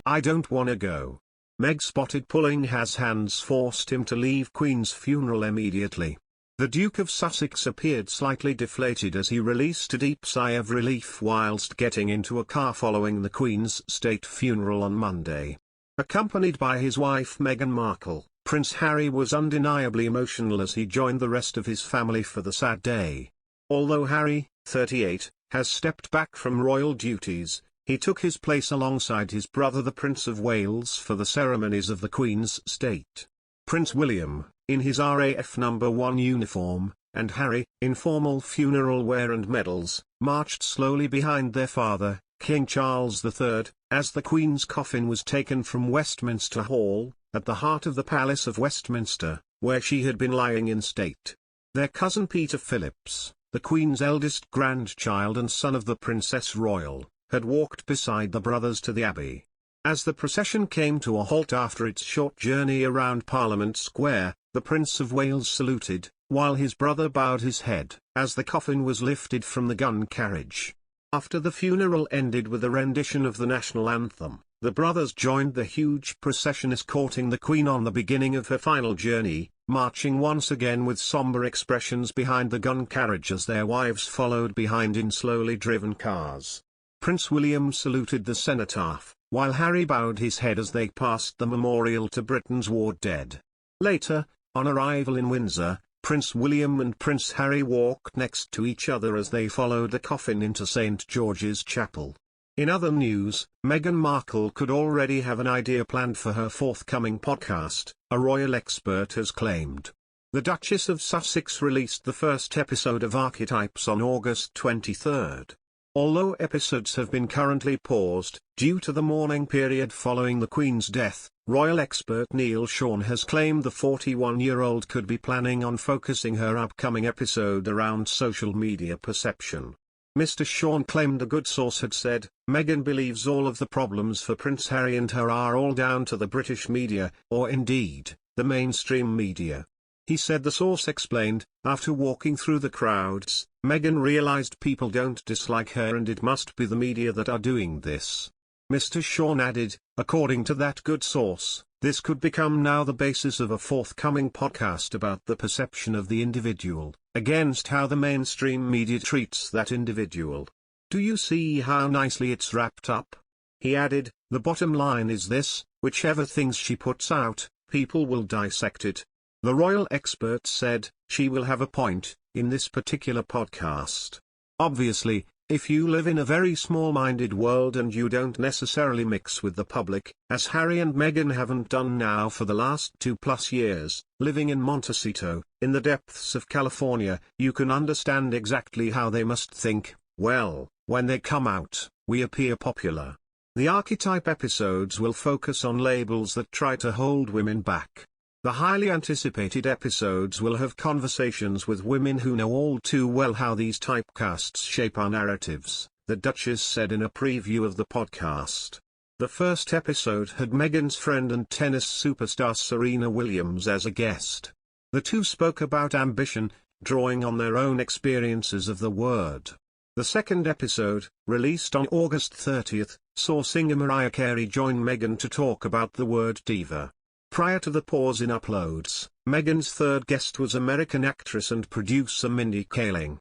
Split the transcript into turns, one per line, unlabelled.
"I don't wanna go." Meg spotted pulling his hands forced him to leave Queen's funeral immediately. The Duke of Sussex appeared slightly deflated as he released a deep sigh of relief whilst getting into a car following the Queen's state funeral on Monday. Accompanied by his wife Meghan Markle, Prince Harry was undeniably emotional as he joined the rest of his family for the sad day. Although Harry, 38, has stepped back from royal duties, he took his place alongside his brother the Prince of Wales for the ceremonies of the Queen's state. Prince William, in his RAF No. 1 uniform, and Harry, in formal funeral wear and medals, marched slowly behind their father, King Charles III, as the Queen's coffin was taken from Westminster Hall, at the heart of the Palace of Westminster, where she had been lying in state. Their cousin Peter Phillips, the Queen's eldest grandchild and son of the Princess Royal, had walked beside the brothers to the Abbey. As the procession came to a halt after its short journey around Parliament Square, the Prince of Wales saluted, while his brother bowed his head, as the coffin was lifted from the gun carriage. After the funeral ended with a rendition of the national anthem, the brothers joined the huge procession escorting the Queen on the beginning of her final journey, marching once again with somber expressions behind the gun carriage as their wives followed behind in slowly driven cars. Prince William saluted the cenotaph, while Harry bowed his head as they passed the memorial to Britain's war dead. Later, on arrival in Windsor, Prince William and Prince Harry walked next to each other as they followed the coffin into St. George's Chapel. In other news, Meghan Markle could already have an idea planned for her forthcoming podcast, a royal expert has claimed. The Duchess of Sussex released the first episode of Archetypes on August 23. Although episodes have been currently paused, due to the mourning period following the Queen's death, royal expert Neil Sean has claimed the 41-year-old could be planning on focusing her upcoming episode around social media perception. Mr. Sean claimed a good source had said, "Meghan believes all of the problems for Prince Harry and her are all down to the British media, or indeed, the mainstream media." He said the source explained, "After walking through the crowds, Meghan realized people don't dislike her and it must be the media that are doing this." Mr. Sean added, "According to that good source, this could become now the basis of a forthcoming podcast about the perception of the individual, against how the mainstream media treats that individual. Do you see how nicely it's wrapped up?" He added, "The bottom line is this, whichever things she puts out, people will dissect it." The royal expert said, "She will have a point, in this particular podcast. Obviously, if you live in a very small-minded world and you don't necessarily mix with the public, as Harry and Meghan haven't done now for the last 2+ years, living in Montecito, in the depths of California, you can understand exactly how they must think. Well, when they come out, we appear popular." The Archetype episodes will focus on labels that try to hold women back. The highly anticipated episodes will have conversations with women who know all too well how these typecasts shape our narratives, the Duchess said in a preview of the podcast. The first episode had Meghan's friend and tennis superstar Serena Williams as a guest. The two spoke about ambition, drawing on their own experiences of the word. The second episode, released on August 30, saw singer Mariah Carey join Meghan to talk about the word diva. Prior to the pause in uploads, Meghan's third guest was American actress and producer Mindy Kaling.